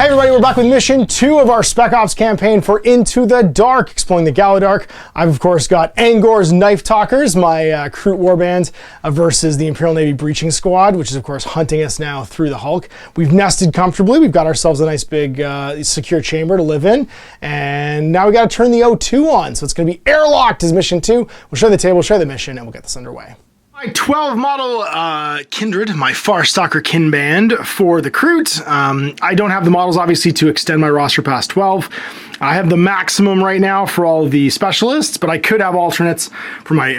Hey everybody, we're back with mission 2 of our Spec Ops campaign for Into the Dark, exploring the Galadark. I've of course got Angor's Knife Talkers, my Kroot warband, versus the Imperial Navy Breaching Squad, which is of course hunting us now through the Hulk. We've nested comfortably, we've got ourselves a nice big secure chamber to live in, and now we got to turn the O2 on, so it's going to be airlocked as mission 2. We'll show the table, show the mission, and we'll get this underway. My 12 model Kindred, my Far Stalker kin band for the Kroot. I don't have the models obviously to extend my roster past 12. I have the maximum right now for all of the specialists, but I could have alternates for my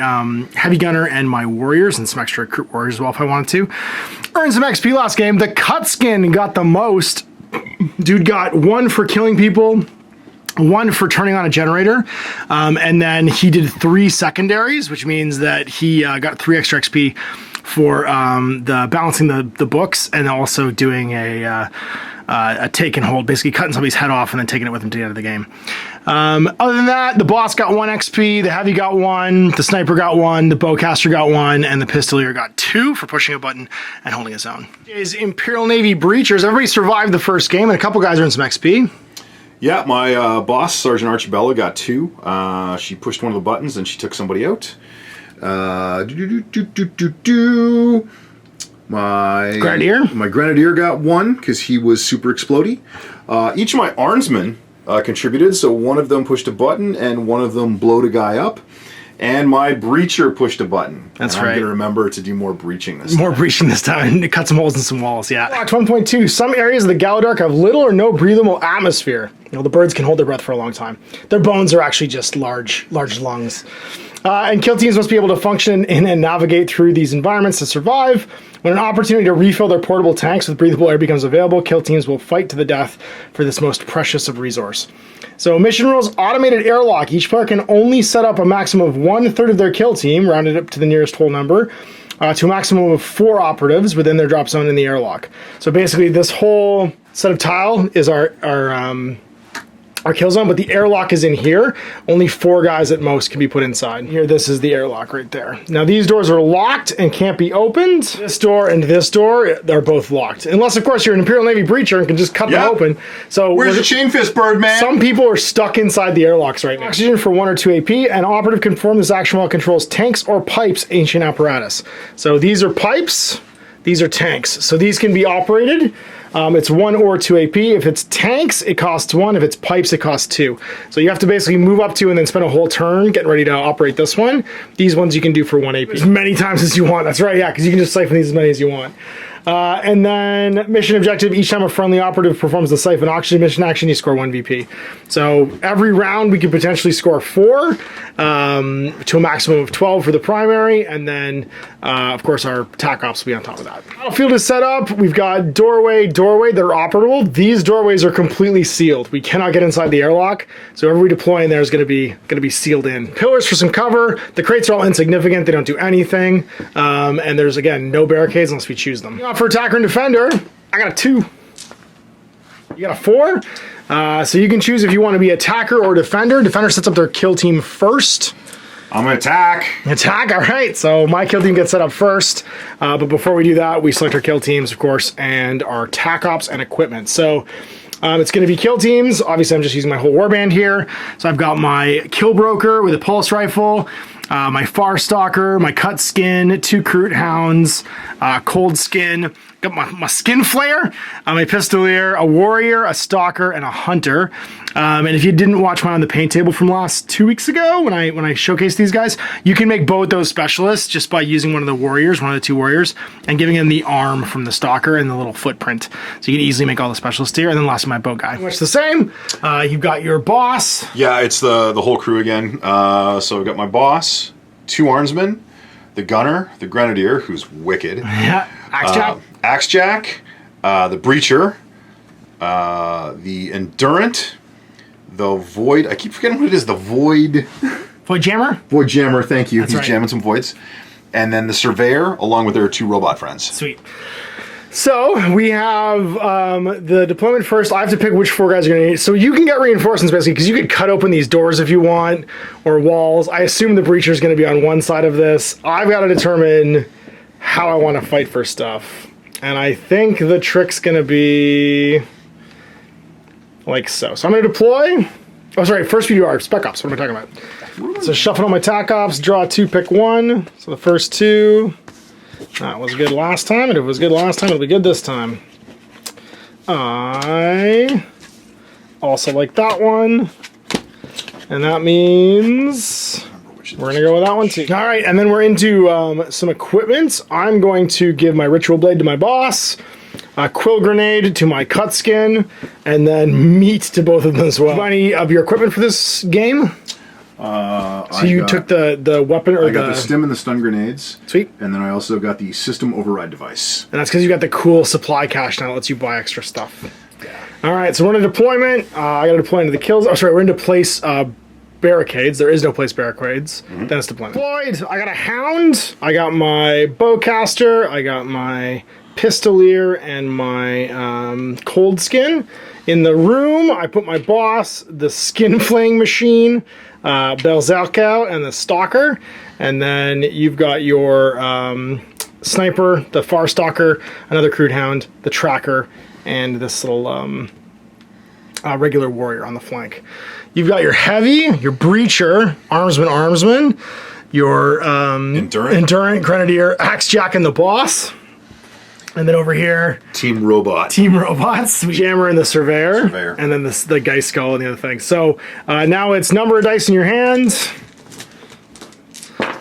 heavy gunner and my warriors, and some extra Kroot warriors as well if I wanted to. Earned some XP last game. The cut skin got the most. Dude got 1 for killing people, 1 for turning on a generator, and then he did 3 secondaries, which means that he got 3 extra XP for the balancing the books, and also doing a take and hold, basically cutting somebody's head off and then taking it with him to the end of the game. Other than that, the boss got 1 XP, the heavy got 1, the sniper got 1, the bowcaster got 1, and the pistolier got 2 for pushing a button and holding his own. Is Imperial Navy Breachers. Everybody survived the first game, and a couple guys earned some XP. Yeah, my boss, Sergeant Archibella, got 2. She pushed one of the buttons and she took somebody out. My Grenadier got 1 because he was super explodey. Each of my Arnsmen contributed, so one of them pushed a button and one of them blowed a guy up. And my breacher pushed a button. That's and right. I'm going to remember to do more breaching this time. More breaching this time. To cut some holes in some walls, yeah. Locked 1.2. Some areas of the Galadark have little or no breathable atmosphere. You know, the birds can hold their breath for a long time. Their bones are actually just large lungs. And kill teams must be able to function in and navigate through these environments to survive. When an opportunity to refill their portable tanks with breathable air becomes available, kill teams will fight to the death for this most precious of resource. So mission rules: automated airlock. Each player can only set up a maximum of 1/3 of their kill team, rounded up to the nearest whole number, to a maximum of 4 operatives within their drop zone in the airlock. So basically this whole set of tile is our kill zone, but the airlock is in here. Only 4 guys at most can be put inside. Here, this is the airlock right there. Now these doors are locked and can't be opened. This door and this door, they're both locked. Unless, of course, you're an Imperial Navy breacher and can just cut them open. So where's the chain fist bird, man? Some people are stuck inside the airlocks right now. Oxygen for 1 or 2 AP. An operative can perform this action while it controls tanks or pipes, ancient apparatus. So these are pipes, these are tanks. So these can be operated. It's 1 or 2 AP. If it's tanks, it costs 1. If it's pipes, it costs 2. So you have to basically move up to and then spend a whole turn getting ready to operate this one. These ones you can do for 1 AP. As many times as you want. That's right, yeah, because you can just siphon these as many as you want. And then mission objective: each time a friendly operative performs the siphon oxygen mission action, you score 1 VP. So every round we could potentially score 4 to a maximum of 12 for the primary, and then of course our TAC ops will be on top of that. Battlefield is set up. We've got doorway that are operable. These doorways are completely sealed. We cannot get inside the airlock, so every deploy in there is going to be sealed in. Pillars for some cover. The crates are all insignificant. They don't do anything, and there's again no barricades unless we choose them. For attacker and defender, I got a 2. You got a 4? So you can choose if you want to be attacker or defender. Defender sets up their kill team first. I'm gonna attack. Attack, all right. So my kill team gets set up first. But before we do that, we select our kill teams, of course, and our TAC ops and equipment. So it's going to be kill teams. Obviously, I'm just using my whole warband here. So I've got my kill broker with a pulse rifle, my Far Stalker, my cut skin, 2 Kroot hounds, cold skin, got my skin flare, my pistolier, a warrior, a stalker, and a hunter. And if you didn't watch mine on the paint table from last 2 weeks ago when I showcased these guys, you can make both those specialists just by using one of the warriors, one of the 2 warriors, and giving them the arm from the stalker and the little footprint. So you can easily make all the specialists here. And then last, my bow guy. Much the same. You've got your boss. Yeah, it's the whole crew again. So I've got my boss, 2 Arnsmen, the gunner, the Grenadier, who's wicked. Yeah, Axejack, the breacher, the endurant, the void. I keep forgetting what it is. The void. Void jammer. Void jammer. Thank you. That's He's right. jamming some voids, and then the surveyor, along with their 2 robot friends. Sweet. So we have the deployment first. I have to pick which 4 guys are going to need. So you can get reinforcements basically because you could cut open these doors if you want, or walls. I assume the breacher is going to be on one side of this. I've got to determine how I want to fight for stuff. And I think the trick's going to be like so. So I'm going to deploy. Oh, sorry. First we do our spec ops. What am I talking about? So shuffle on my tac ops, draw 2, pick 1. So the first 2. That was good last time, and if it was good last time, it'll be good this time. I also like that one. And that means we're going to go with that one too. All right, and then we're into some equipment. I'm going to give my ritual blade to my boss, a quill grenade to my cut skin, and then meat to both of them as well. Any of your equipment for this game? So you took the weapon or I got the stim and the stun grenades. Sweet. And then I also got the system override device. And that's because you got the cool supply cache now that lets you buy extra stuff. Yeah. All right, so we're in a deployment. I got to deploy into the kills. Oh, sorry, we're into place barricades. There is no place barricades. Then it's deployment. Deployed. I got a hound. I got my bowcaster. I got my pistolier and my cold skin. In the room, I put my boss, the skin flaying machine, Belzalcow, and the stalker. And then you've got your sniper, the far stalker, another Kroot hound, the tracker, and this little regular warrior on the flank. You've got your heavy, your breacher, armsman, your endurant grenadier, axe jack, and the boss. And then over here, Team Robots, jammer and the surveyor. And then the Geist skull and the other thing. So now it's number of dice in your hand.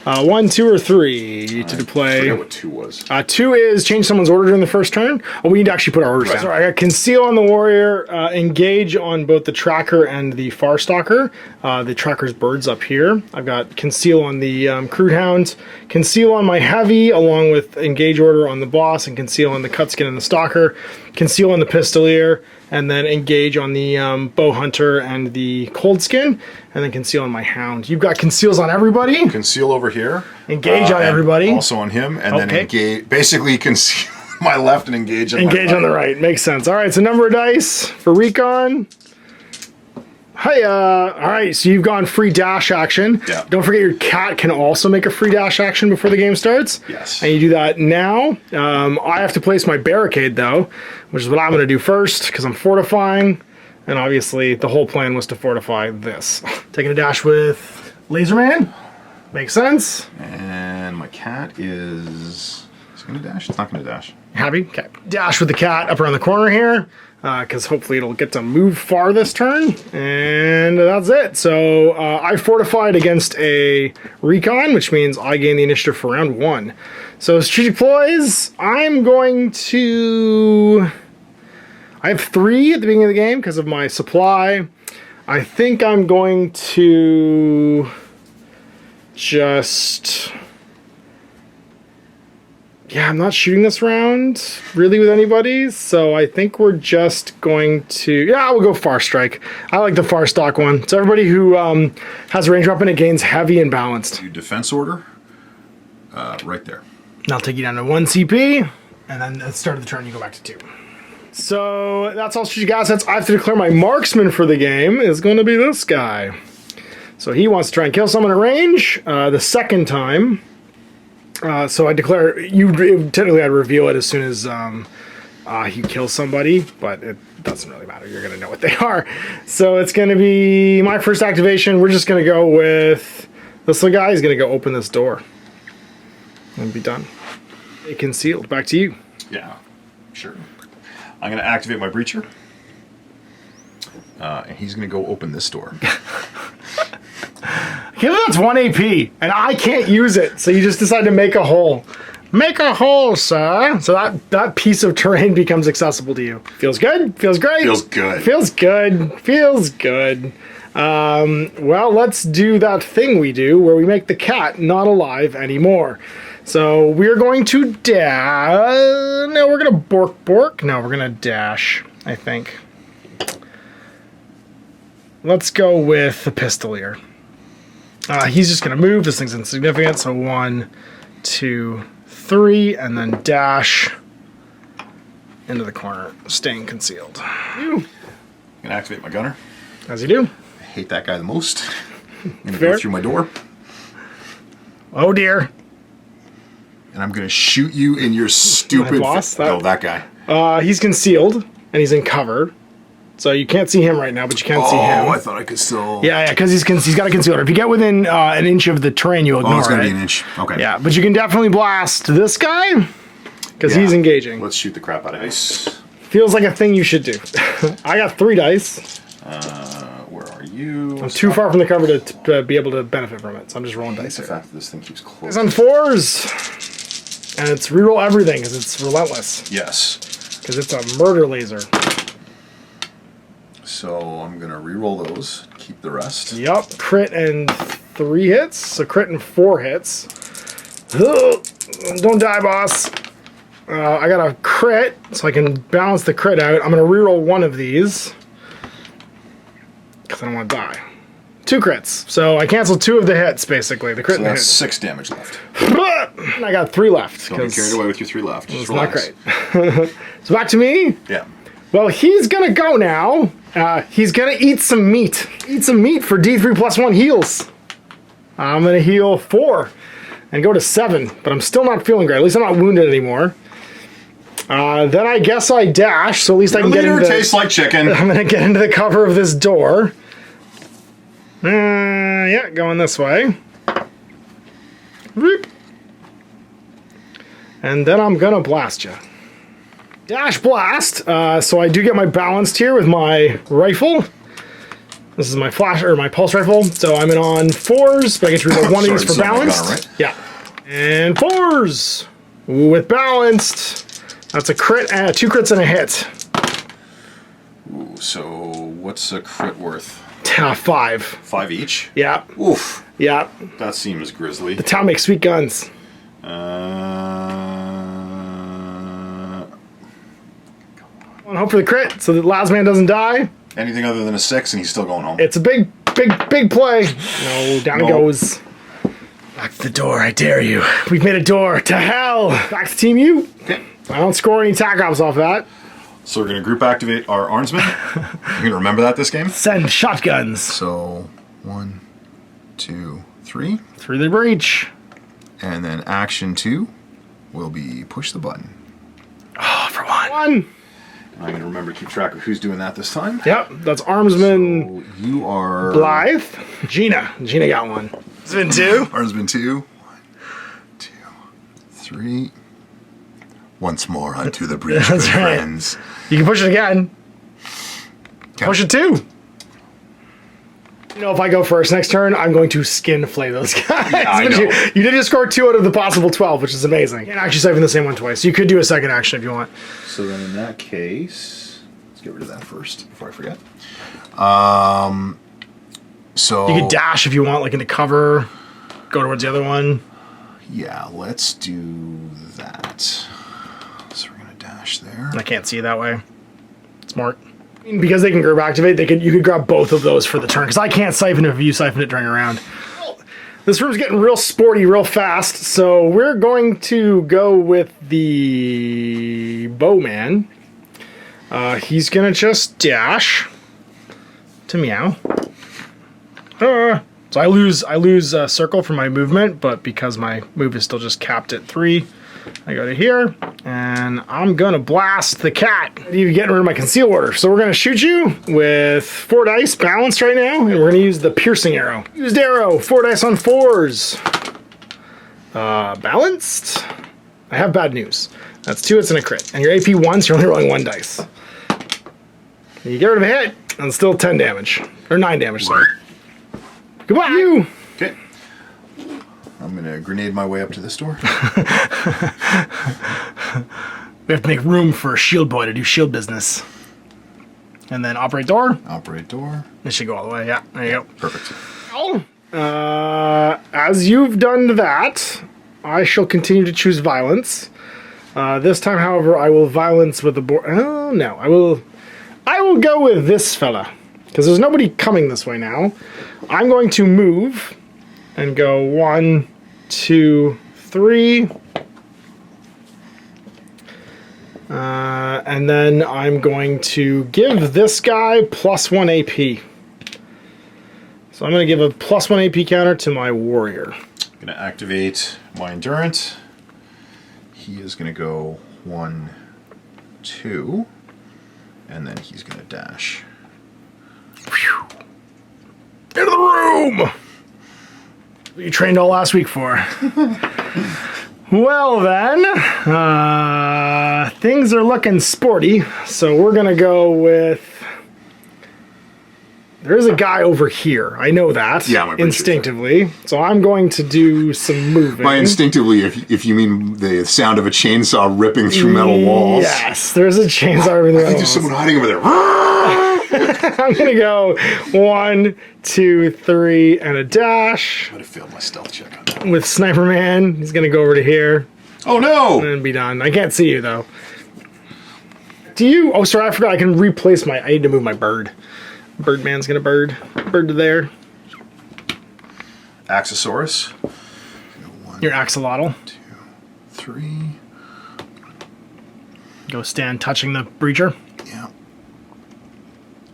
1, 2, or 3 to play. I forget what 2 was. 2 is change someone's order during the first turn. Oh, we need to actually put our orders down. Sorry, I got conceal on the warrior, engage on both the tracker and the far stalker. The tracker's bird's up here. I've got conceal on the Kroot hound, conceal on my heavy, along with engage order on the boss, and conceal on the cut skin and the stalker, conceal on the pistolier, and then engage on the bow hunter and the cold skin, and then conceal on my hound. You've got conceals on everybody. Conceal over here. Engage on everybody. Also on him, and then engage. Basically conceal my left and engage on engage on the right. Makes sense. All right, so number of dice for recon. Hiya. All right, so you've gone free dash action. Yeah. Don't forget your cat can also make a free dash action before the game starts. Yes. And you do that now. I have to place my barricade, though, which is what I'm going to do first, because I'm fortifying. And obviously, the whole plan was to fortify this. Taking a dash with Laserman. Makes sense. And my cat is it going to dash? It's not going to dash. Happy? Okay. Dash with the cat up around the corner here. Because hopefully it'll get to move far this turn. And that's it. So I fortified against a recon, which means I gain the initiative for round 1. So strategic ploys, I'm going to... I have 3 at the beginning of the game because of my supply. I think I'm going to just... Yeah, I'm not shooting this round really with anybody, so I think we're just going to... Yeah, we'll go Far Strike. I like the Far Stock one. So everybody who has a range weapon, it gains heavy and balanced. Do defense order right there. And I'll take you down to 1 CP, and then at the start of the turn, you go back to 2. So that's all strategic assets. I have to declare my marksman for the game is going to be this guy. So he wants to try and kill someone at range the second time. So I declare, technically I'd reveal it as soon as he kills somebody, but it doesn't really matter. You're going to know what they are. So it's going to be my first activation. We're just going to go with this little guy. He's going to go open this door and be done. Concealed. Back to you. Yeah, sure. I'm going to activate my breacher. And he's going to go open this door. Give that's 1 AP, and I can't use it, so you just decide to make a hole. Make a hole, sir. So that piece of terrain becomes accessible to you. Feels good? Feels great? Feels good. Feels good. Feels good. Well, let's do that thing we do where we make the cat not alive anymore. So we're going to dash. No, we're going to bork. No, we're going to dash, I think. Let's go with the pistolier. He's just going to move. This thing's insignificant. So 1, 2, 3, and then dash into the corner, staying concealed. I'm going to activate my gunner. As you do. I hate that guy the most. I'm going to Fair. go through my door. Oh, dear. And I'm going to shoot you in your stupid... My boss? No, that guy. He's concealed, and he's in cover. So you can't see him right now, but you can see him. Oh, I thought I could still... Yeah, because he's got a concealer. If you get within an inch of the terrain, you ignore it. Oh, it's going to be an inch. Okay. Yeah, but you can definitely blast this guy because he's engaging. Let's shoot the crap out of dice. Feels like a thing you should do. I got 3 dice. Where are you? I'm too far from the cover to be able to benefit from it, so I'm just rolling dice The here. fact that this thing keeps closing. It's on 4s. And it's reroll everything because it's relentless. Yes. Because it's a murder laser. So I'm going to reroll those. Keep the rest. Yup. Crit and 3 hits. So crit and 4 hits. Ugh. Don't die, boss. I got a crit, so I can balance the crit out. I'm going to reroll one of these. Because I don't want to die. 2 crits. So I canceled 2 of the hits, basically. The crit So and the that's hit. 6 damage left. And I got 3 left. Don't be carried away with your 3 left. It's not great. So back to me. Yeah. Well, he's going to go now. He's going to eat some meat. Eat some meat for D3 plus 1 heals. I'm going to heal 4 and go to 7, but I'm still not feeling great. At least I'm not wounded anymore. Then I guess I dash, so at least I can get into... tastes like chicken. I'm going to get into the cover of this door. Yeah, going this way. Whoop. And then I'm going to blast you. Dash blast. So I do get my balanced here with my rifle. This is my flash or my pulse rifle. So I'm in on 4s, but I get to reroll 1 of these for balanced. Right? Yeah. And 4s with balanced. That's a crit, 2 crits and a hit. Ooh, so what's a crit worth? 5. 5 each? Yeah. Oof. Yeah. That seems grisly. The town makes sweet guns. And hope for the crit, so the last man doesn't die. Anything other than a 6 and he's still going home. It's a big play. No, down it goes. Lock the door, I dare you. We've made a door to hell. Back to Team U. Okay. I don't score any attack ops off that. So we're going to group activate our armsmen. You're going to remember that this game? Send shotguns. So 1, 2, 3. Through the breach. And then action 2 will be push the button. Oh, for 1. I'm going to remember to keep track of who's doing that this time. Yep, that's Armsman So you are... Blythe. Gina. Gina got 1. It's been 2. Armsman 2. 1, 2, 3. Once more unto the breach, That's good right. friends. You can push it again. Yeah. Push it 2. You know, if I go first next turn, I'm going to skin flay those guys. Yeah, I But know. you did just score 2 out of the possible 12, which is amazing. You can actually siphon the same one twice. You could do a second action if you want. So then in that case, let's get rid of that first before I forget. So You could dash if you want, like into cover, go towards the other one. yeah, let's do that. So we're gonna dash there. I can't see it that way. Smart. I mean, because they can group activate, you could grab both of those for the turn. Because I can't siphon it if you siphon it during a round. This room's getting real sporty real fast, so we're going to go with the bowman. He's gonna just dash to meow. So I lose a circle for my movement, but because my move is still just capped at 3, I go to here, and I'm gonna blast the cat. You're getting rid of my conceal order, so we're gonna shoot you with 4 dice, balanced right now, and we're gonna use the piercing arrow. Used arrow, 4 dice on 4s. Balanced. I have bad news. That's 2 hits and a crit, and your AP 1, so you're only rolling 1 dice. You get rid of a hit, and still 10 damage, or 9 damage. Sorry. Goodbye, you. Okay. I'm gonna grenade my way up to this door. We have to make room for a shield boy to do shield business. And then operate door. Operate door. This should go all the way. Yeah, there you go. Perfect. As you've done that, I shall continue to choose violence. This time, however, I will violence with the board. Oh no, I will go with this fella because there's nobody coming this way now. I'm going to move and go 1, 2, 3. And then I'm going to give this guy +1 AP. So I'm going to give a +1 AP counter to my warrior. I'm gonna activate my endurance. He is gonna go 1, 2, and then he's gonna dash. Whew. Into the room! What you trained all last week for. Well then, things are looking sporty, so we're gonna go with... There's a guy over here. I know that. Yeah, my instinctively. So I'm going to do some moving. By instinctively, if you mean the sound of a chainsaw ripping through metal walls. Yes, there's a chainsaw ripping through metal walls. There's someone hiding over there. I'm gonna go 1, 2, 3, and a dash. I would have failed my stealth check on that. With Sniper Man, he's gonna go over to here. Oh no! And be done. I can't see you though. Do you? Oh, sorry, I forgot. I can replace my. I need to move my bird. Birdman's gonna bird to there. Axosaurus. Your axolotl. 2, 3. Go stand touching the breacher. Yeah.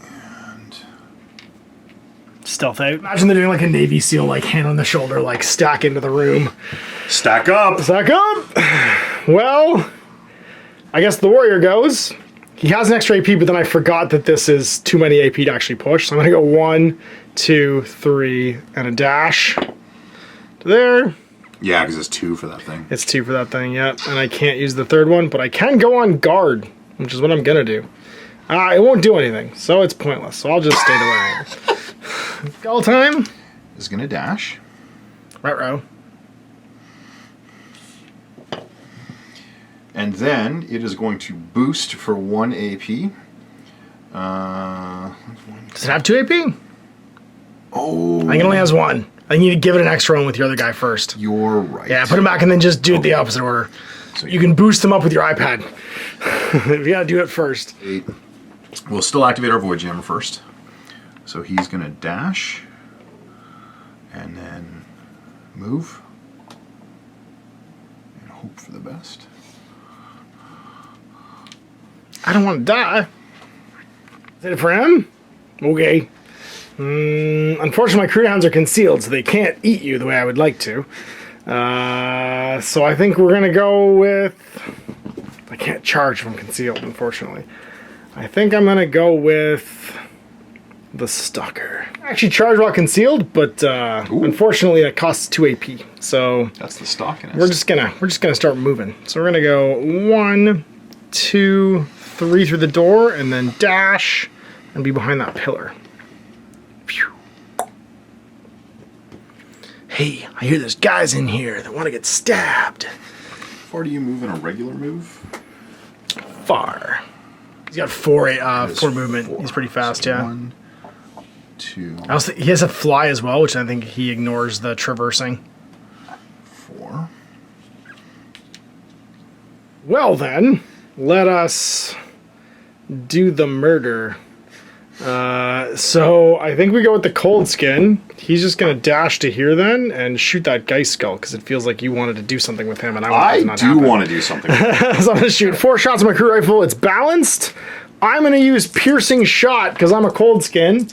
And Stealth out. Imagine they're doing like a Navy SEAL, like hand on the shoulder, like stack into the room. stack up. Stack up. Well, I guess the warrior goes. He has an extra AP, but then I forgot that this is too many AP to actually push. So I'm gonna go 1, 2, 3, and a dash to there. Yeah, because it's 2 for that thing. It's 2 for that thing, yep. And I can't use the third one, but I can go on guard, which is what I'm gonna do. It won't do anything, so it's pointless. So I'll just stay the way I am. Skull time. Is gonna dash. Right row. And then it is going to boost for 1 AP. Does it have 2 AP? Oh. I think it only has 1. I need to give it an extra one with your other guy first. You're right. Yeah, put him back and then just do it the opposite order. So you can boost them up with your iPad. You gotta do it first. 8. We'll still activate our Void Jammer first. So he's gonna dash. And then move. And hope for the best. I don't want to die. Is it for him? Okay. Unfortunately, my Kroot hounds are concealed, so they can't eat you the way I would like to. So I think we're gonna go with... I can't charge from concealed, unfortunately. I think I'm gonna go with the Stalker. I actually charge while concealed, but unfortunately it costs 2 AP. So that's the stalkiness. We're just gonna start moving. So we're gonna go 1, 2, 3 through the door, and then dash and be behind that pillar. Phew. Hey, I hear there's guys in here that want to get stabbed. How far do you move in a regular move? Far. He's got 4 movement. 4. He's pretty fast, So yeah. 1, 2. He has a fly as well, which I think he ignores the traversing. 4. Well then, let us do the murder. So I think we go with the cold skin. He's just gonna dash to here then and shoot that Geist skull because it feels like you wanted to do something with him, and I do want to do something. So I'm gonna shoot 4 shots with my Kroot rifle. It's balanced. I'm gonna use piercing shot because I'm a cold skin,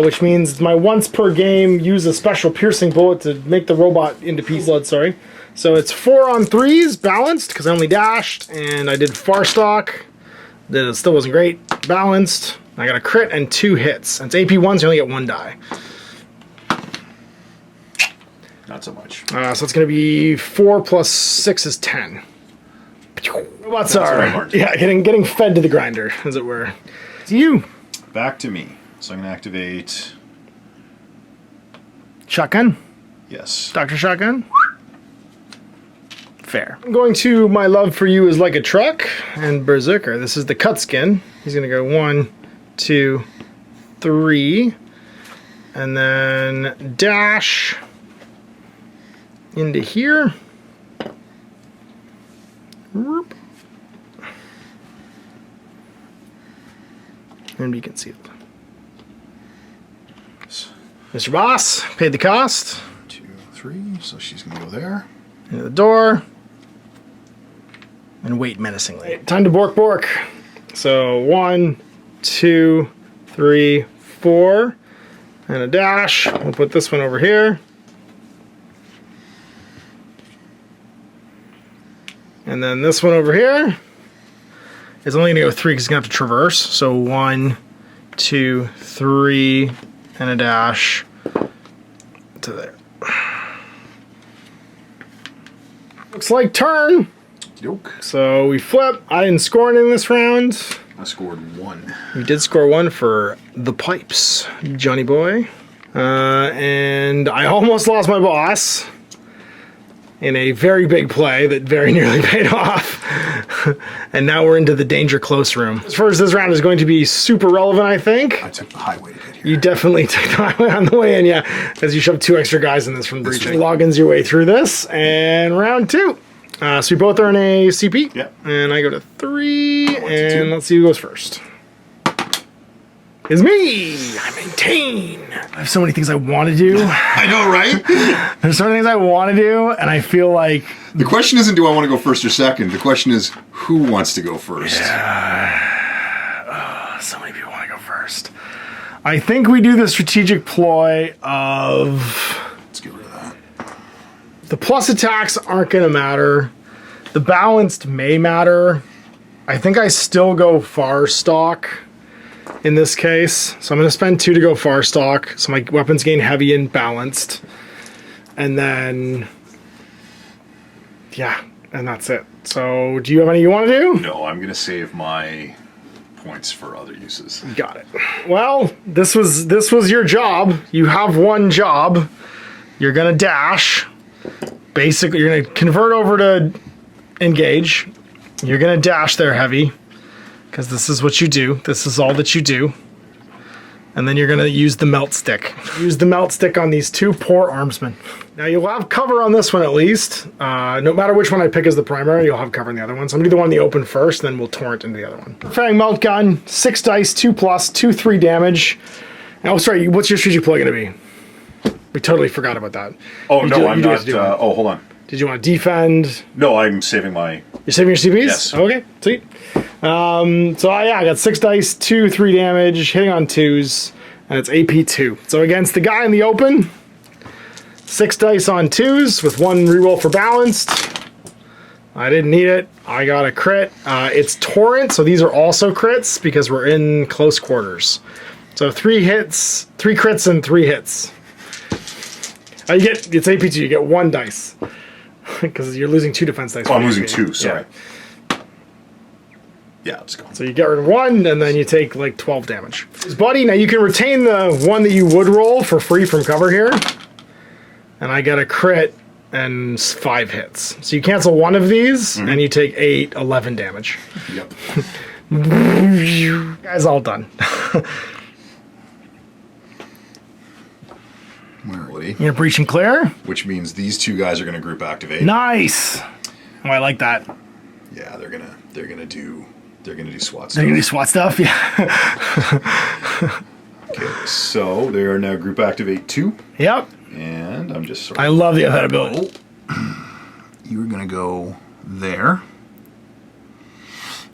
which means my once per game use a special piercing bullet to make the robot into pieces. Sorry. So it's 4 on 3s, balanced, because I only dashed, and I did far stock. It still wasn't great. Balanced. I got a crit and 2 hits. And it's AP1, so you only get 1 die. Not so much. So it's going to be 4 plus 6 is 10. Robots are, yeah, getting fed to the grinder, as it were. It's you. Back to me. So I'm going to activate... Shotgun? Yes. Dr. Shotgun? Fair. I'm going to My Love for You is Like a Truck and Berserker. This is the cut skin. He's going to go 1, 2, 3, and then dash into here. Whoop. And be concealed. Mr. Boss, paid the cost. 2, 3, so she's going to go there. Into the door. And wait menacingly. Time to bork bork. So 1, 2, 3, 4, and a dash. We'll put this one over here. And then this one over here is only gonna go 3 because it's gonna have to traverse. So 1, 2, 3, and a dash to there. Looks like turn. Yoke. So we flip. I didn't score anything this round. I scored 1. We did score 1 for the pipes, Johnny boy. And I almost lost my boss in a very big play that very nearly paid off. And now we're into the danger close room. As far as this round is going to be super relevant, I think. I took the highway to get here. You definitely took the highway on the way in, yeah. As you shoved 2 extra guys in this from breaching. Logins your way through this. And round 2. So we both are in a CP. Yeah. And I go to 3. And let's see who goes first. It's me! I maintain! I have so many things I want to do. I know, right? There's so many things I want to do, and I feel like... The question isn't do I want to go first or second. The question is who wants to go first? So many people want to go first. I think we do the strategic ploy of... Let's get rid of that. The plus attacks aren't going to matter. The balanced may matter. I think I still go far stock in this case. So I'm going to spend 2 to go far stock. So my weapons gain heavy and balanced. And then... yeah, and that's it. So do you have any you want to do? No, I'm going to save my points for other uses. Got it. Well, this was your job. You have one job. You're going to dash. Basically, you're going to convert over to engage. You're going to dash there heavy. Because this is what you do. This is all that you do. And then you're going to use the melt stick. Use the melt stick on these 2 poor armsmen. Now you'll have cover on this one at least. No matter which one I pick as the primary, you'll have cover in the other one. So I'm going to do the one in the open first, then we'll torrent into the other one. Fang melt gun, 6 dice, 2 plus, 2, 3 damage. Oh, sorry, what's your strategic play going to be? We totally forgot about that. Oh, no, I'm not. Oh, hold on. Did you want to defend? No, I'm saving my... You're saving your CPs? Yes. Okay, sweet. So I got 6 dice, 2, 3 damage, hitting on 2s, and it's AP 2. So against the guy in the open, 6 dice on 2s with 1 reroll for balanced. I didn't need it. I got a crit. It's torrent, so these are also crits because we're in close quarters. So 3 hits, 3 crits, and 3 hits. It's AP 2. You get 1 dice. Because you're losing 2 defense dice. Oh, I'm losing 2, sorry. Yeah, let's go. So you get rid of 1, and then you take like 12 damage. Buddy, now you can retain the one that you would roll for free from cover here. And I get a crit and 5 hits. So you cancel 1 of these, and you take 8, 11 damage. Yep. Guys, all done. Where are we? You're gonna breach and clear? Which means these 2 guys are going to group activate. Nice! Oh, I like that. Yeah, they're gonna do SWAT stuff. They're gonna do SWAT stuff? Yeah. Okay, so they are now group activate 2. Yep. And I'm just sort I of... love that ability. You're going to go there.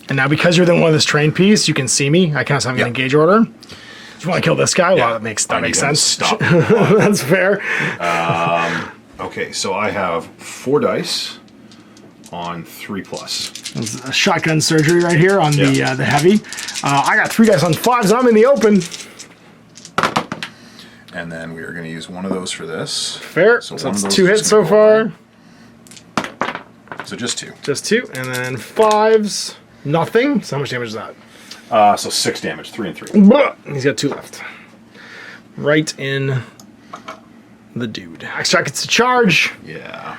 And now because you're the one of this train piece, you can see me. I can also have an engage order. You want to kill this guy? Well, that makes sense. Stop. That's fair. Okay, so I have 4 dice on 3 plus. There's a shotgun surgery right here on the heavy. I got 3 dice on 5s, and I'm in the open. And then we are going to use one of those for this. Fair. So that's 2 hits so far. So just 2. Just 2, and then 5s. Nothing. So how much damage is that? So 6 damage, 3 and 3. He's got 2 left. Right in the dude. Extract gets to charge. Yeah.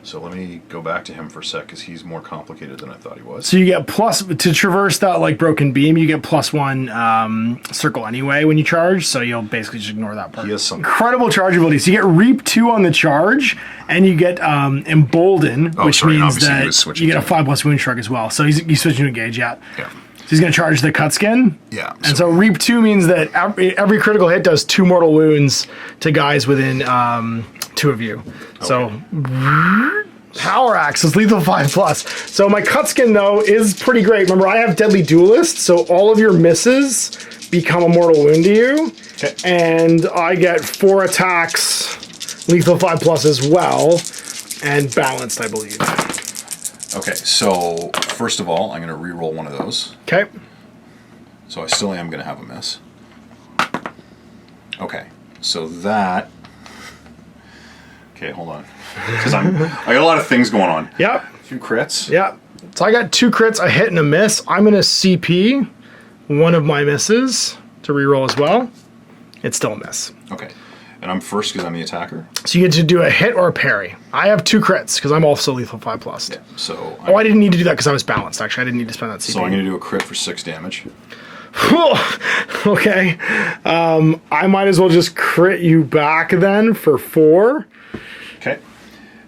So let me go back to him for a sec because he's more complicated than I thought he was. So you get plus to traverse that like broken beam. You get +1 circle anyway when you charge. So you'll basically just ignore that part. He has some incredible charge ability. So you get Reap 2 on the charge, and you get Embolden, which means that you get a 5+ wound shrug as well. So you switch to engage, yeah. Yeah. So he's going to charge the cut skin. Yeah. And so Reap 2 means that every critical hit does 2 mortal wounds to guys within 2 of you. Okay. So Power Axe is lethal 5+. So my cut skin though is pretty great. Remember, I have Deadly Duelist, so all of your misses become a mortal wound to you. Okay. And I get 4 attacks, lethal 5+ as well, and balanced, I believe. Okay, so first of all, I'm going to re-roll one of those. Okay. So I still am going to have a miss. Okay, so that... Okay, hold on. Because I got a lot of things going on. Yep. A few crits. Yep. So I got 2 crits, a hit and a miss. I'm going to CP one of my misses to reroll as well. It's still a miss. Okay. And I'm first because I'm the attacker. So you get to do a hit or a parry. I have 2 crits because I'm also lethal 5+. Yeah. So... I didn't need to do that because I was balanced, actually. I didn't need to spend that CP. So I'm going to do a crit for 6 damage. Okay. I might as well just crit you back then for 4. Okay.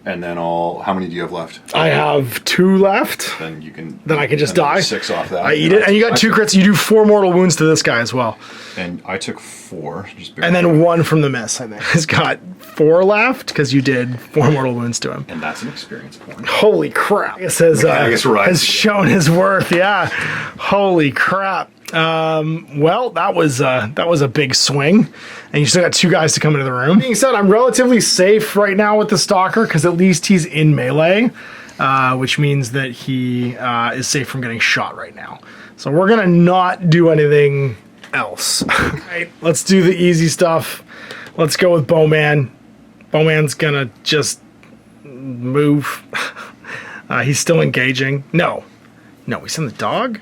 And then how many do you have left? I have 2 left. Then you can... Then I can just die. 6 off that. I eat it. And you got 2 crits. You do 4 mortal wounds to this guy as well. And I took 4. And then 1 from the miss, I think. He's got 4 left because you did 4 mortal wounds to him. And that's an experience point. Holy crap. It says has shown his worth. Yeah. Holy crap. Well, that was a big swing, and you still got 2 guys to come into the room. Being said, I'm relatively safe right now with the stalker because at least he's in melee, which means that he is safe from getting shot right now. So we're gonna not do anything else. Right, let's do the easy stuff. Let's go with Bowman. Bowman's gonna just move. He's still engaging. No, he's in the dog.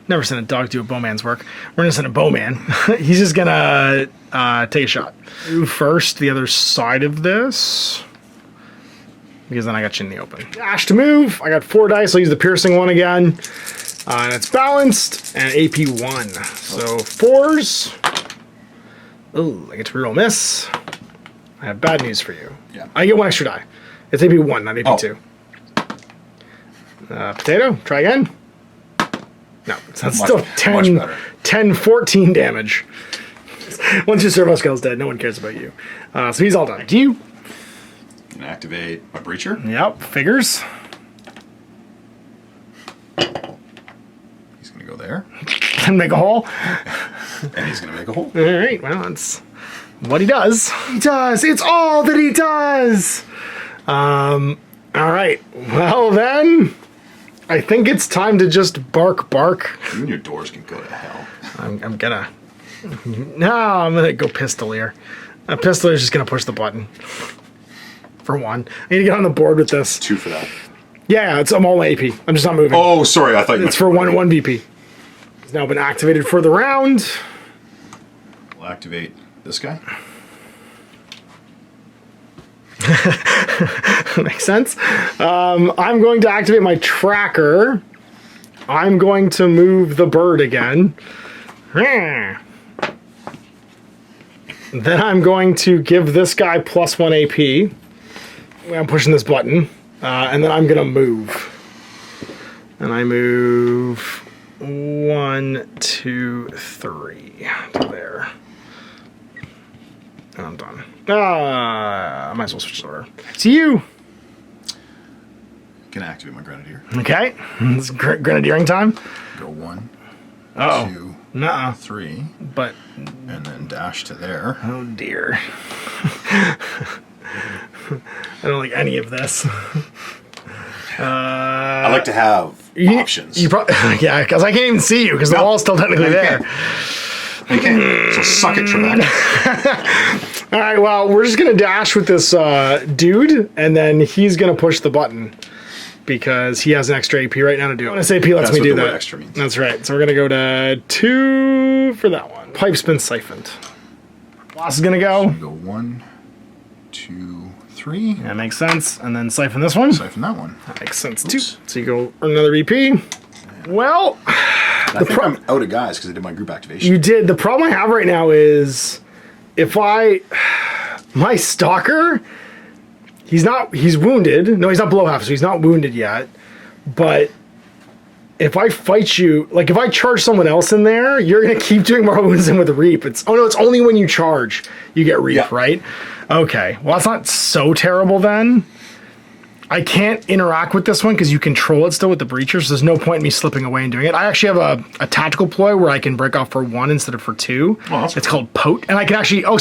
Never sent a dog do a bowman's work. We're gonna send a bowman. He's just gonna take a shot. Move first the other side of this. Because then I got you in the open. Dash to move. I got 4 dice. I'll use the piercing one again. And it's balanced. And AP 1. So 4s. Oh, I get to reroll miss. I have bad news for you. Yeah. I get 1 extra die. It's AP 1, not AP 2. Potato. Try again. No, that's still 10, 14 damage. Once your servo skill's dead, no one cares about you. So he's all done. Do you? Can activate my breacher. Yep, figures. He's going to go there. And make a hole. And he's going to make a hole. All right, well, that's what he does. He does. It's all that he does. All right, well then... I think it's time to just bark. You and your doors can go to hell. I'm gonna go Pistolier. Pistolier is just gonna push the button. For 1. I need to get on the board with this. 2 for that. Yeah, I'm all AP. I'm just not moving. Oh, sorry, I thought you it's for one VP. It's now been activated for the round. We'll activate this guy. Makes sense. I'm going to activate my tracker. I'm going to move the bird again. Then I'm going to give this guy +1 AP. I'm pushing this button. And then I'm going to move. And I move 1, 2, 3 to there. And I'm done. I might as well switch order. To you. Can activate my grenadier. Okay. It's grenadiering time. Go 1, Oh. 2, Nuh-uh. 3. But. And then dash to there. Oh dear. I don't like any of this. I like to have options. You yeah, because I can't even see you because the wall's still technically there. Okay, so suck it, Trebek. All right, well, we're just going to dash with this dude, and then he's going to push the button because he has an extra AP right now to do it. Bonus AP lets me do that. Extra means. That's right. So we're going to go to 2 for that one. Pipe's been siphoned. Boss is going to go. So go 1, 2, 3. That makes sense. And then siphon this one. Siphon that one. That makes sense too. So you go another EP. Well, I think I'm out of guys because I did my group activation. You did. The problem I have right now is if my stalker, he's wounded. No, he's not below half, so he's not wounded yet. But if I fight you, like if I charge someone else in there, you're going to keep doing more wounds than with Reap. It's only when you charge you get Reap, right? Okay. Well, that's not so terrible then. I can't interact with this one because you control it still with the breacher, so there's no point in me slipping away and doing it. I actually have a tactical ploy where I can break off for 1 instead of for 2. Oh, it's called Poach. And I can actually, I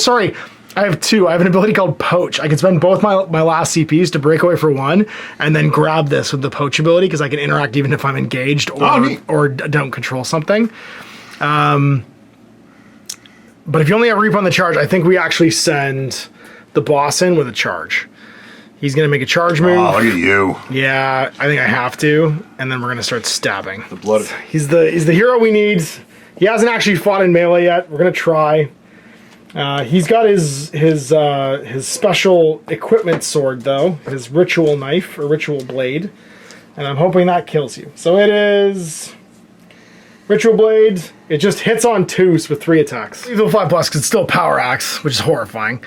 have 2. I have an ability called Poach. I can spend both my last CPs to break away for 1 and then grab this with the Poach ability because I can interact even if I'm engaged or don't control something. But if you only have Reap on the charge, I think we actually send the boss in with a charge. He's going to make a charge move. Oh, look at you. Yeah, I think I have to. And then we're going to start stabbing. The blood. He's the hero we need. He hasn't actually fought in melee yet. We're going to try. He's got his special equipment sword, though. His ritual knife, or ritual blade. And I'm hoping that kills you. So it is... Ritual blade. It just hits on 2s with 3 attacks. Lethal 5+, because it's still power axe, which is horrifying.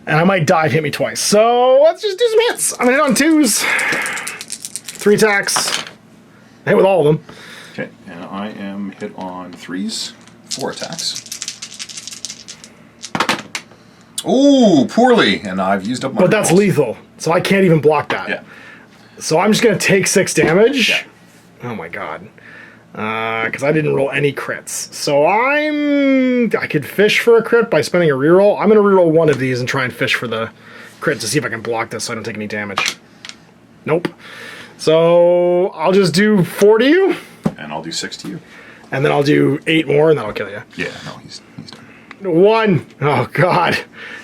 And I might die if hit me twice. So let's just do some hits. I'm gonna hit on 2s. 3 attacks. I hit with all of them. Okay, and I am hit on 3s. 4 attacks. Ooh, poorly. And I've used up my... But that's lethal, so I can't even block that. Yeah. So I'm just gonna take 6 damage. Yeah. Oh my god. Because I didn't roll any crits. So I could fish for a crit by spending a reroll. I'm going to reroll one of these and try and fish for the crit to see if I can block this so I don't take any damage. Nope. So I'll just do 4 to you. And I'll do 6 to you. And then I'll do 8 more and then I'll kill you. Yeah, no, he's done. 1. Oh god.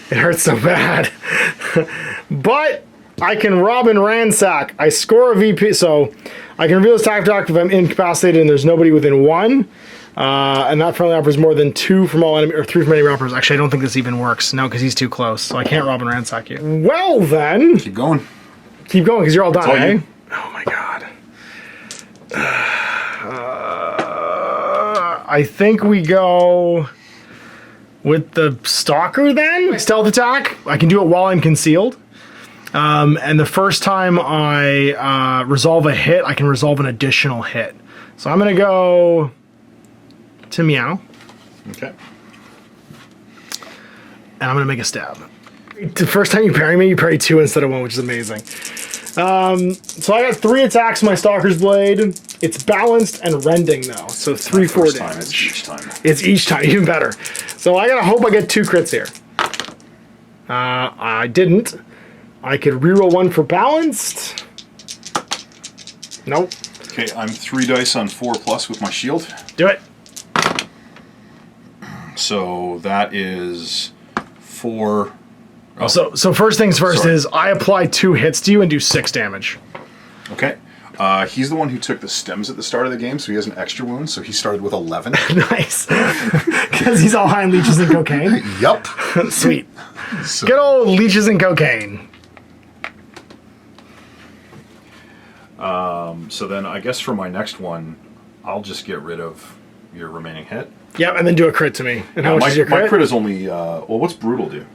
It hurts so bad. But I can rob and ransack. I score a VP, so I can reveal this tactic if I'm incapacitated and there's nobody within 1. And that friendly offers more than 2 from all enemy, or 3 from any rappers. Actually, I don't think this even works. No, because he's too close, so I can't rob and ransack you. Well then, Keep going. keep going because you're all done, all eh? you. Oh my god. I think we go with the stalker then. Stealth attack. I can do it while I'm concealed. And the first time I resolve a hit, I can resolve an additional hit. So I'm going to go to Meow. Okay. And I'm going to make a stab. The first time you parry me, you parry 2 instead of 1, which is amazing. So I got 3 attacks with my Stalker's Blade. It's balanced and rending, though. So 3-4 damage. It's each time. It's each time, even better. So I gotta hope I get 2 crits here. I didn't. I could reroll 1 for balanced. Nope. Okay, I'm 3 dice on 4+ with my shield. Do it. So that is 4. Oh. So first things first Sorry. is I apply 2 hits to you and do 6 damage. Okay. He's the one who took the stems at the start of the game, so he has an extra wound, so he started with 11. Nice. Because he's all high on leeches and cocaine. Yup. Sweet. So, Good old leeches and cocaine. so then I guess for my next one, I'll just get rid of your remaining hit. Yep, and then do a crit to me. And how much is your crit? My crit is only, well, what's Brutal do?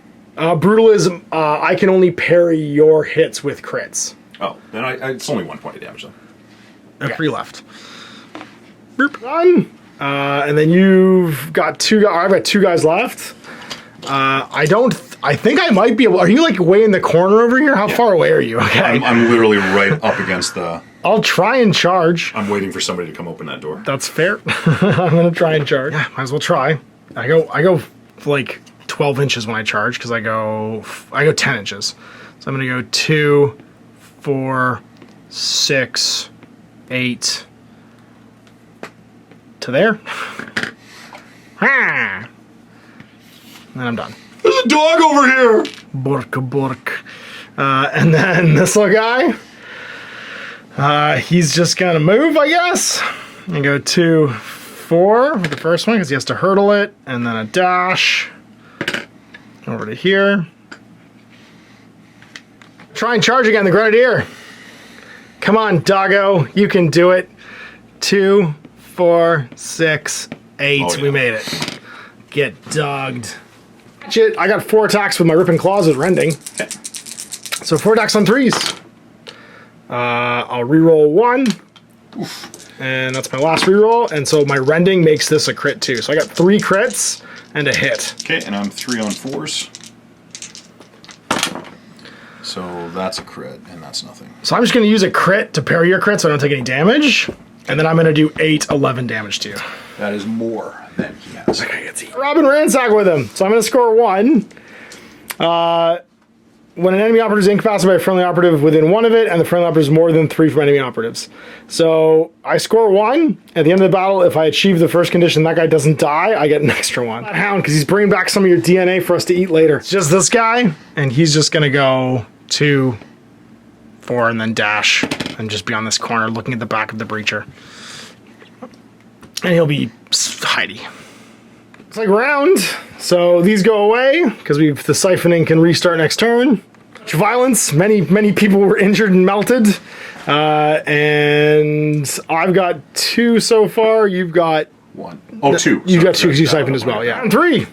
Brutal is I can only parry your hits with crits. Oh, then it's only 1 point of damage then. Okay. 3 left. Boop. Done. And then you've got 2 guys. I've got 2 guys left. I think I might be able. Are you like way in the corner over here? How far away are you? Okay. I'm literally right up against the... I'll try and charge. I'm waiting for somebody to come open that door. That's fair. I'm gonna try and charge. Yeah, might as well try. I go like 12 inches when I charge because I go 10 inches. So I'm gonna go 2, 4, 6, 8 to there. And then I'm done. There's a dog over here! Bork. And then this little guy, he's just gonna move, I guess, and go 2, 4 with the first one because he has to hurdle it, and then a dash over to here. Try and charge again, the Grenadier. Come on, doggo, you can do it. 2, 4, 6, 8. Oh, yeah. We made it. Get dogged. Shit, I got 4 attacks with my ripping claws with rending. Okay. So 4 attacks on 3s. I'll reroll 1. Oof. And that's my last reroll. And so my rending makes this a crit too. So I got 3 crits and a hit. Okay, and I'm 3 on 4s. So that's a crit, and that's nothing. So I'm just going to use a crit to parry your crit so I don't take any damage. And then I'm going to do 11 damage to you. That is more than he has. Okay, let's see. Robin Ransack with him. So I'm going to score 1. when an enemy operative is incapacitated by a friendly operative within one of it, and the friendly operative is more than 3 from enemy operatives. So I score 1. At the end of the battle, if I achieve the first condition, that guy doesn't die, I get an extra 1. That hound, because he's bringing back some of your DNA for us to eat later. It's just this guy, and he's just gonna go 2, 4, and then dash, and just be on this corner looking at the back of the breacher. And he'll be hidey. It's like round, so these go away because the siphoning can restart next turn. Violence, many people were injured and melted, and I've got 2 so far. You've got 1. Oh, 2. You've got 2 because you siphoned as well. Yeah, and 3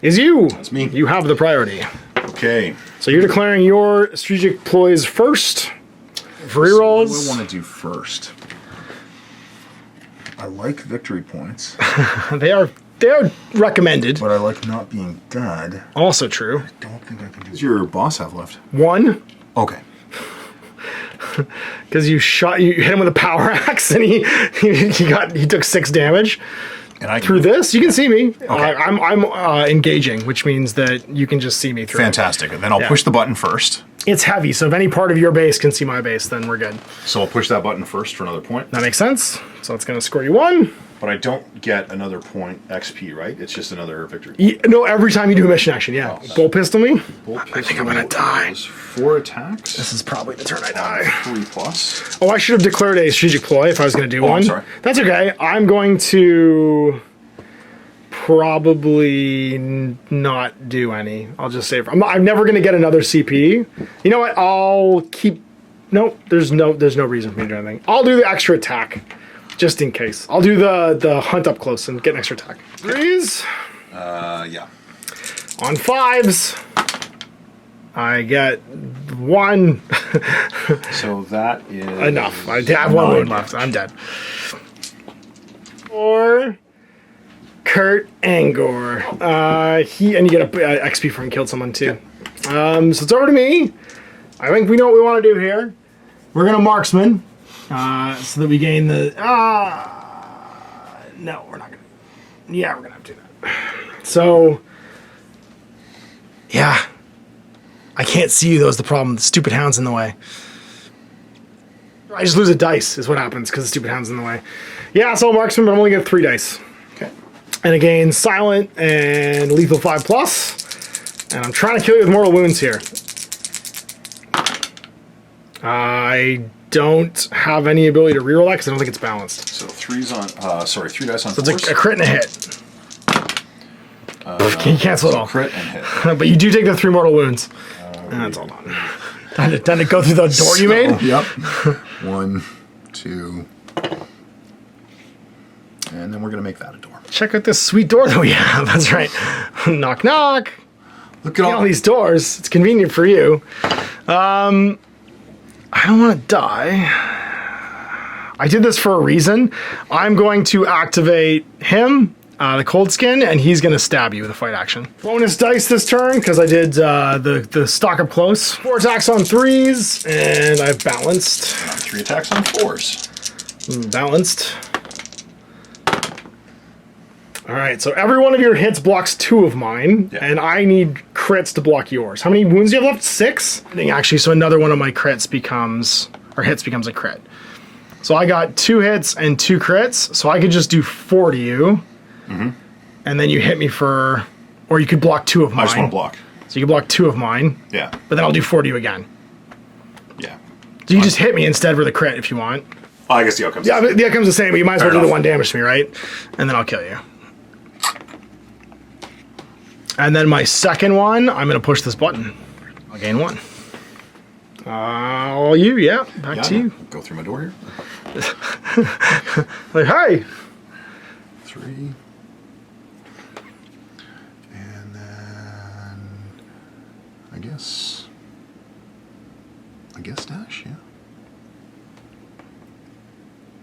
is you. That's me. You have the priority. Okay. So you're declaring your strategic ploys first. For rerolls. What do I want to do first? I like victory points. They are recommended. But I like not being dead. Also true. I don't think I can do. What does your boss have left? 1. Okay. Because you hit him with a power axe and he took 6 damage. And I through this, you can see me. Okay. I'm engaging, which means that you can just see me through. Fantastic. And then I'll push the button first. It's heavy, so if any part of your base can see my base, then we're good. So I'll push that button first for another point. That makes sense. So it's going to score you 1. But I don't get another point XP, right? It's just another victory. No, every time you do a mission action, yeah. Oh. Bolt pistol me. Bolt I think I'm going to die. 4 attacks. This is probably the turn I die. 3+. Oh, I should have declared a strategic ploy if I was going to do one. I'm sorry. That's okay. I'm going to probably not do any. I'll just save. I'm never going to get another CP. You know what? I'll keep. Nope. There's no reason for me to do anything. I'll do the extra attack, just in case. I'll do the hunt up close and get an extra attack. 3s. Yeah. On 5s. I get 1. So that is Enough. I have 1 wound left. I'm dead. Or Kurt Angor. And you get a XP for him killed someone too. So it's over to me. I think we know what we want to do here. We're gonna marksman, so that we gain the. No, we're not gonna. Yeah, we're gonna have to do that. So, yeah, I can't see you. Though is the problem. The stupid hound's in the way. I just lose a dice is what happens because the stupid hound's in the way. Yeah, so marksman, but I'm only get 3 dice. Okay. And again, silent and lethal 5+. And I'm trying to kill you with mortal wounds here. I don't have any ability to reroll that because I don't think it's balanced. So 3s on. 3 dice on. So it's a crit and a hit. Can you cancel it all? Crit and hit. But you do take the 3 mortal wounds. And that's all done. Time to go through the door you made? Yep. 1, 2. And then we're going to make that a door. Check out this sweet door that we have. That's right. Knock, knock. Look at all these doors. It's convenient for you. I don't want to die. I did this for a reason. I'm going to activate him, the cold skin, and he's going to stab you with a fight action. Bonus dice this turn because I did the stock up close. 4 attacks on 3s, and I've balanced. 3 attacks on 4s. Balanced. All right, so every one of your hits blocks 2 of mine, and I need crits to block yours. How many wounds do you have left? 6? I think actually, so another one of my crits becomes, or hits becomes a crit. So I got 2 hits and 2 crits, so I could just do 4 to you, and then you hit me for, or you could block 2 of mine. I just want to block. So you can block 2 of mine. Yeah. But then I'll do 4 to you again. Yeah. So you just hit me instead for the crit if you want. Oh, I guess the outcome's the outcome's the same, but you might as well do the enough. 1 damage to me, right? And then I'll kill you. And then my second one, I'm going to push this button. I'll gain 1. All you, back to you. Go through my door here. Like, hey! 3. And then I guess dash, yeah.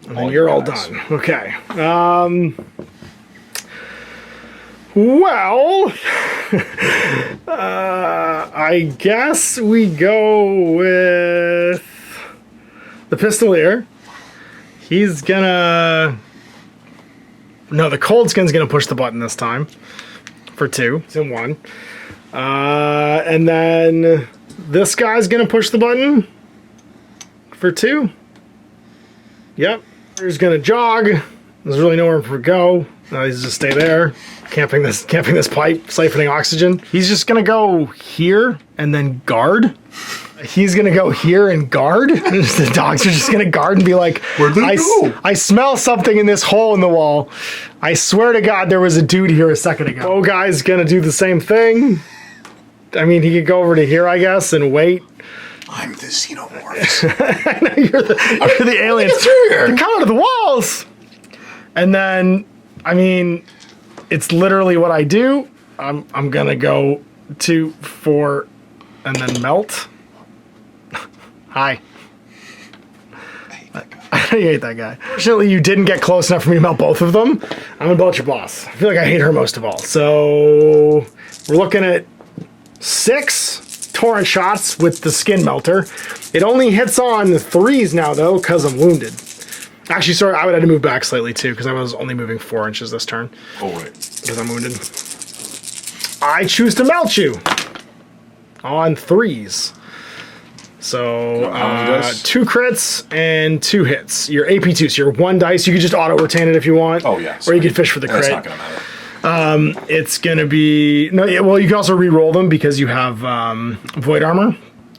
And then you're all done. Okay. Well, I guess we go with the pistolier. He's gonna... No, the cold skin's gonna push the button this time for 2. It's in 1. And then this guy's gonna push the button for 2. Yep. He's gonna jog. There's really nowhere for go. He's just stay there, camping this pipe, siphoning oxygen. He's just gonna go here and then guard. He's gonna go here and guard. The dogs are just gonna guard and be like, "Where'd they go? I smell something in this hole in the wall. I swear to God, there was a dude here a second ago." Oh, guy's gonna do the same thing. I mean, he could go over to here, I guess, and wait. I'm the xenomorphs. I know you're the aliens. Get through here. They're coming out of the walls. And then, I mean, it's literally what I do. I'm gonna go 2, 4, and then melt. Hi. I hate that guy. Fortunately, you didn't get close enough for me to melt both of them. I'm gonna melt your boss. I feel like I hate her most of all. So we're looking at 6 torrent shots with the skin melter. It only hits on the 3s now though, because I'm wounded. Actually, sorry, I would have to move back slightly too, because I was only moving 4 inches this turn. Oh, right. Because I'm wounded. I choose to melt you on 3s. So, How many dice? 2 crits and 2 hits. Your AP2, so your 1 dice. You could just auto retain it if you want. Oh, yeah. Or you could fish for the crit. That's not going to matter. It's going to be... No, yeah, well, you can also re-roll them because you have Void Armor,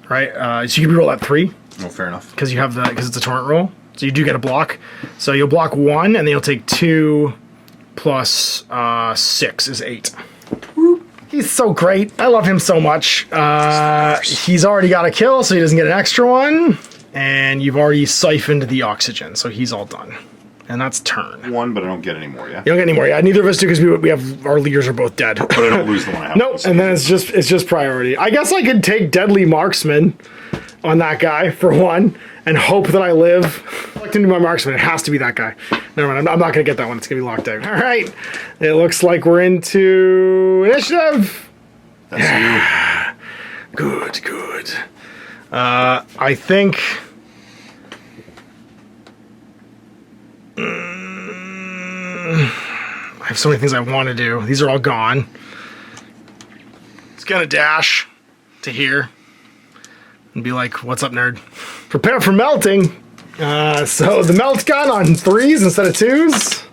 right? So you can re-roll at 3. Oh, fair enough. Because it's a torrent roll. So you do get a block. So you'll block 1, and then you'll take 2 plus 6 is 8. He's so great. I love him so much. He's already got a kill, so he doesn't get an extra one. And you've already siphoned the oxygen, so he's all done. And that's turn. 1, but I don't get any more, yeah? You don't get any more. Yeah, neither of us do because we have our leaders are both dead. But I don't lose the one I have. Nope. And then it's just priority. I guess I could take Deadly Marksman on that guy for 1 and hope that I live. I like to do my marksman. It has to be that guy. Never mind. I'm not going to get that one. It's going to be locked out. All right. It looks like we're into initiative. That's you. Good. I think... I have so many things I want to do. These are all gone. It's going to dash to here and be like, "What's up, nerd?" Prepare for melting. So the melt gun on 3s instead of 2s.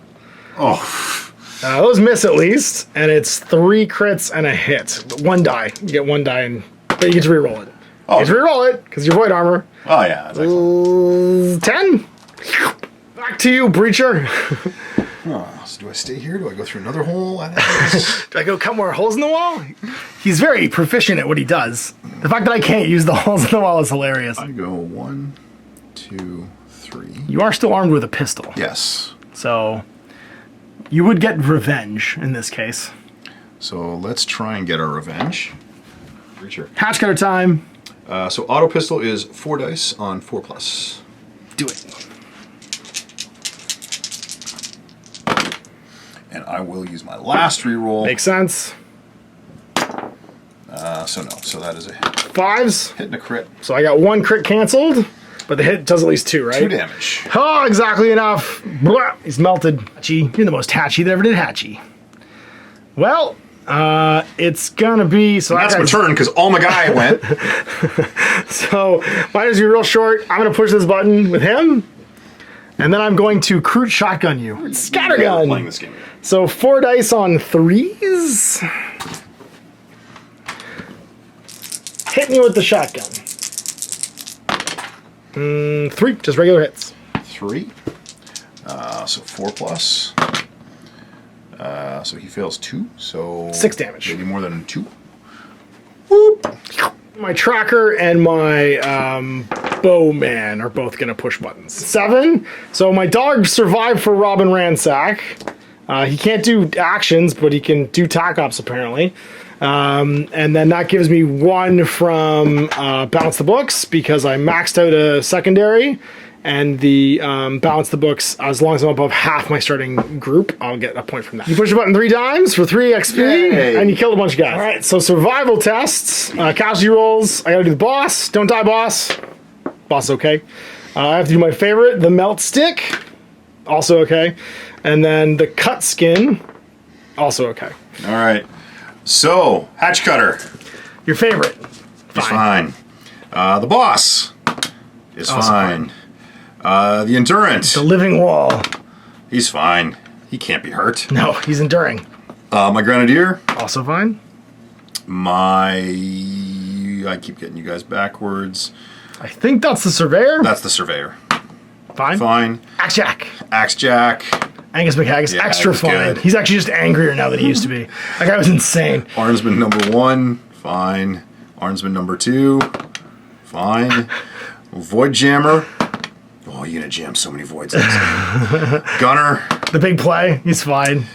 Oh. Those miss at least, and it's 3 crits and a hit. 1 die. You get 1 die, but you get to reroll it. Oh. You get to reroll it because you're void armor. Oh, yeah. That's excellent. 10. Back to you, breacher. So do I stay here? Do I go through another hole? Do I go cut more holes in the wall? He's very proficient at what he does. The fact that I can't use the holes in the wall is hilarious. I go 1, 2, 3. You are still armed with a pistol. Yes. So you would get revenge in this case. So let's try and get our revenge. Reacher. Hatch cutter time. So auto pistol is 4 dice on 4+. Do it. And I will use my last reroll. Makes sense. So no. So that is a hit. 5s. Hit and a crit. So I got 1 crit canceled, but the hit does at least 2, right? 2 damage. Oh, exactly enough. Blah, he's melted. Hatchy. You're the most hatchy that ever did hatchy. Well, it's gonna be... So That's my turn because all my guy went. So mine is real short. I'm gonna push this button with him, and then I'm going to Kroot shotgun you. Scattergun. Playing this game. So 4 dice on 3s. Hit me with the shotgun. 3, just regular hits. 3. So 4+. So he fails 2. So 6 damage. Maybe more than 2. Whoop. My tracker and my bowman are both gonna push buttons. 7. So my dog survived for Robin Ransack. He can't do actions, but he can do tac ops apparently. And then that gives me 1 from Balance the Books because I maxed out a secondary, and the Balance the Books, as long as I'm above half my starting group, I'll get a point from that. You push the button 3 times for 3 XP, Yay. and you kill a bunch of guys. All right, so survival tests, casualty rolls. I gotta do the boss. Don't die, boss. Boss is okay. I have to do my favorite, the melt stick. Also okay. And then the cut skin. Also okay. All right. So, hatch cutter. Your favorite. He's fine. The boss is fine. The endurance. The living wall. He's fine. He can't be hurt. No, he's enduring. My grenadier. Also fine. I keep getting you guys backwards. I think that's the surveyor. That's the surveyor. Fine. Fine. Axe Jack. Axe Jack. Angus McHaggis, Yeah, extra he's fine. good. He's actually just angrier now than he used to be. That guy was insane. Arnsman number 1. Fine. Arnsman number 2. Fine. Void Jammer. Oh, you're gonna jam so many voids. Gunner. The big play, he's fine.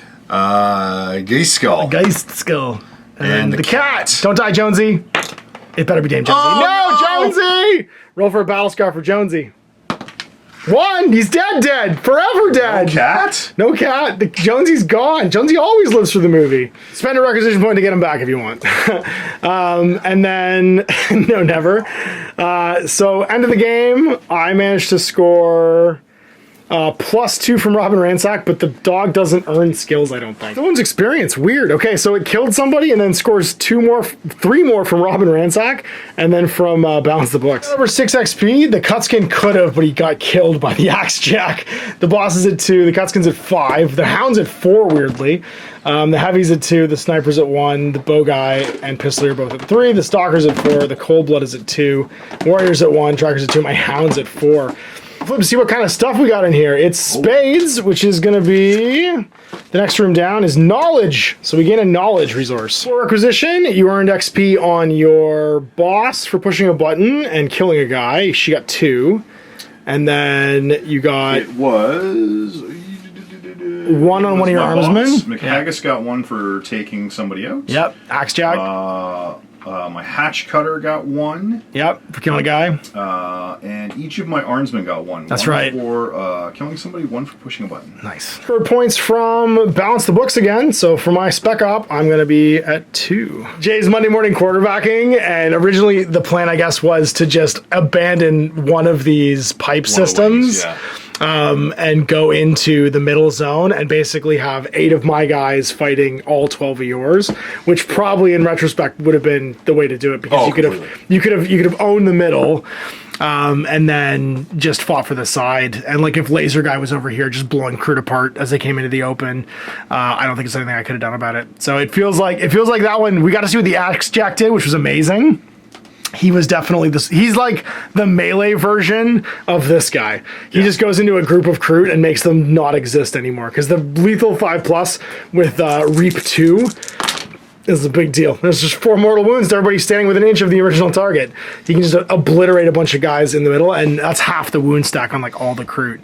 Geese Skull. Geist skill. And the cat. Don't die, Jonesy. It better be Dame Jonesy. Oh, no, Jonesy! Roll for a battle scar for Jonesy. 1! He's dead. Forever dead. Cat? No cat. Jonesy's gone. Jonesy always lives for the movie. Spend a requisition point to get him back if you want. And then, no, never. So, end of the game, I managed to score +2 from Robin Ransack, but the dog doesn't earn skills, I don't think. Someone's experience, weird. Okay, so it killed somebody and then scores 3 more from Robin Ransack, and then from Balance the Books. Over 6 XP, the Cutskin could have, but he got killed by the Axe Jack. The boss is at 2, the Cutskin's at 5, the Hound's at 4, weirdly. The Heavy's at 2, the Sniper's at 1, the Bow Guy and Pistoler are both at 3, the Stalker's at 4, the Cold Blood is at 2, Warrior's at 1, Tracker's at 2, my Hound's at 4. Flip to see what kind of stuff we got in here. It's spades, which is going to be... The next room down is knowledge. So we gain a knowledge resource. For requisition, you earned XP on your boss for pushing a button and killing a guy. She got 2. And then you got... It was... 1 on one of your armsmen. McHaggis got 1 for taking somebody out. Yep. Axe Jack. My hatch cutter got 1. Yep. For killing a guy. And each of my armsmen got 1. That's 1 right. For killing somebody, 1 for pushing a button. Nice. Scored points from Balance the Books again. So for my spec op, I'm going to be at 2. Jay's Monday morning quarterbacking, and originally the plan, I guess, was to just abandon one of these pipe systems. And go into the middle zone and basically have 8 of my guys fighting all 12 of yours, which probably in retrospect would have been the way to do it, because you could have owned the middle, and then just fought for the side. And like if Laser Guy was over here just blowing Kroot apart as they came into the open, I don't think there's anything I could have done about it. So it feels like that one. We got to see what the Axe Jack did, which was amazing. He was definitely this. He's like the melee version of this guy. He just goes into a group of Kroot and makes them not exist anymore. Because the lethal 5+ with Reap 2 is a big deal. There's just 4 mortal wounds to everybody standing within an inch of the original target. He can just obliterate a bunch of guys in the middle, and that's half the wound stack on like all the Kroot.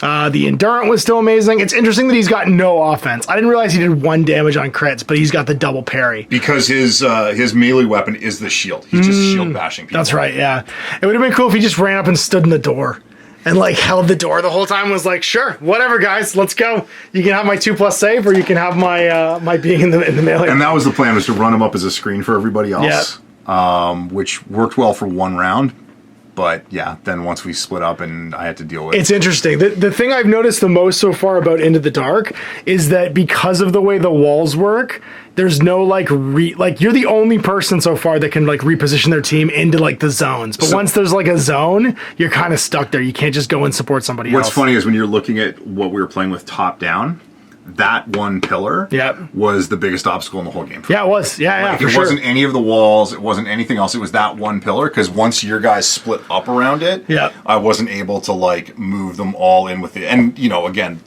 The Endurant was still amazing. It's interesting that he's got no offense. I didn't realize he did 1 damage on crits, but he's got the double parry. Because his melee weapon is the shield. He's just shield bashing people. That's right, yeah. It would have been cool if he just ran up and stood in the door and like held the door the whole time, was like, sure, whatever guys, let's go. You can have my 2+ save, or you can have my my being in the melee. And that was the plan, was to run him up as a screen for everybody else. Which worked well for 1 round. But yeah, then once we split up and I had to deal with it. It's interesting. The thing I've noticed the most so far about Into the Dark is that because of the way the walls work, there's no like you're the only person so far that can like reposition their team into like the zones. But once there's like a zone, you're kind of stuck there. You can't just go and support somebody else. What's funny is when you're looking at what we were playing with top down, that one pillar was the biggest obstacle in the whole game. Yeah, it was. Yeah, It wasn't any of the walls. It wasn't anything else. It was that one pillar, because once your guys split up around it, I wasn't able to like move them all in with it. And, you know, again,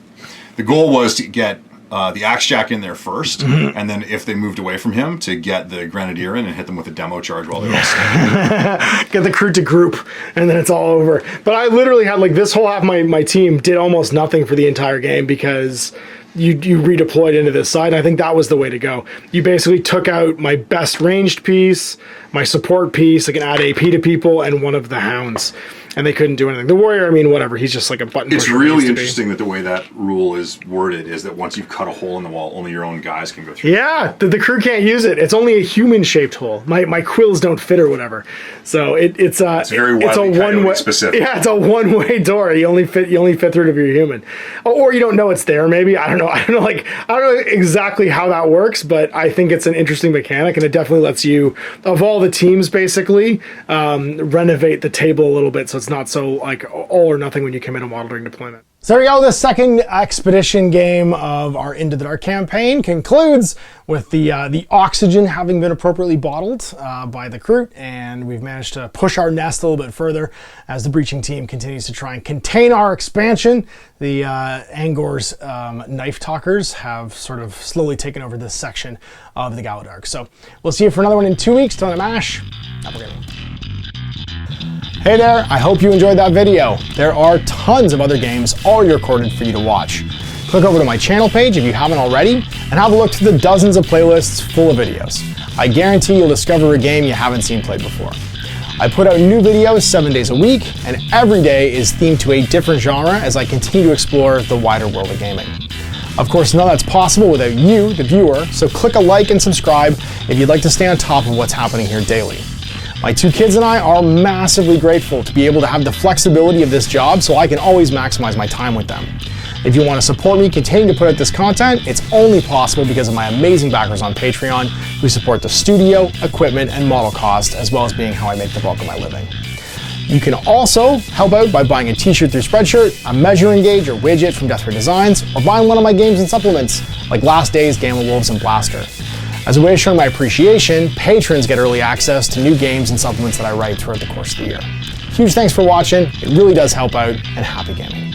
the goal was to get the Axe Jack in there first, and then if they moved away from him, to get the Grenadier in and hit them with a demo charge while they're all standing. Get the Kroot to group, and then it's all over. But I literally had like this whole half my team did almost nothing for the entire game, because you redeployed into this side. I think that was the way to go. You basically took out my best ranged piece, my support piece, I can add AP to people, and one of the Hounds. And they couldn't do anything. The Warrior, I mean, whatever. He's just like a button pusher. It's really interesting that the way that rule is worded is that once you've cut a hole in the wall, only your own guys can go through. Yeah, the crew can't use it. It's only a human-shaped hole. My quills don't fit or whatever. So it's very widely one-way specific. Yeah, it's a one-way door. You only fit through it if you're human, or you don't know it's there. Maybe, I don't know. I don't know, I don't know exactly how that works, but I think it's an interesting mechanic, and it definitely lets you, of all the teams, basically, renovate the table a little bit, so it's not so like all or nothing when you commit a model during deployment. So there we go. The second expedition game of our Into the Dark campaign concludes with the oxygen having been appropriately bottled by the Kroot, and we've managed to push our nest a little bit further as the breaching team continues to try and contain our expansion. The Angor's knife talkers have sort of slowly taken over this section of the Galadark. So we'll see you for another one in 2 weeks. Till then, Mash. Have a good one. Hey there, I hope you enjoyed that video. There are tons of other games already recorded for you to watch. Click over to my channel page if you haven't already, and have a look to the dozens of playlists full of videos. I guarantee you'll discover a game you haven't seen played before. I put out new videos 7 days a week, and every day is themed to a different genre as I continue to explore the wider world of gaming. Of course, none of that's possible without you, the viewer, so click a like and subscribe if you'd like to stay on top of what's happening here daily. My 2 kids and I are massively grateful to be able to have the flexibility of this job so I can always maximize my time with them. If you want to support me continuing to put out this content, it's only possible because of my amazing backers on Patreon who support the studio, equipment, and model cost, as well as being how I make the bulk of my living. You can also help out by buying a t-shirt through Spreadshirt, a measuring gauge or widget from Death Ray Designs, or buying one of my games and supplements like Last Days, Gamma Wolves, and Blaster. As a way of showing my appreciation, patrons get early access to new games and supplements that I write throughout the course of the year. Huge thanks for watching, it really does help out, and happy gaming.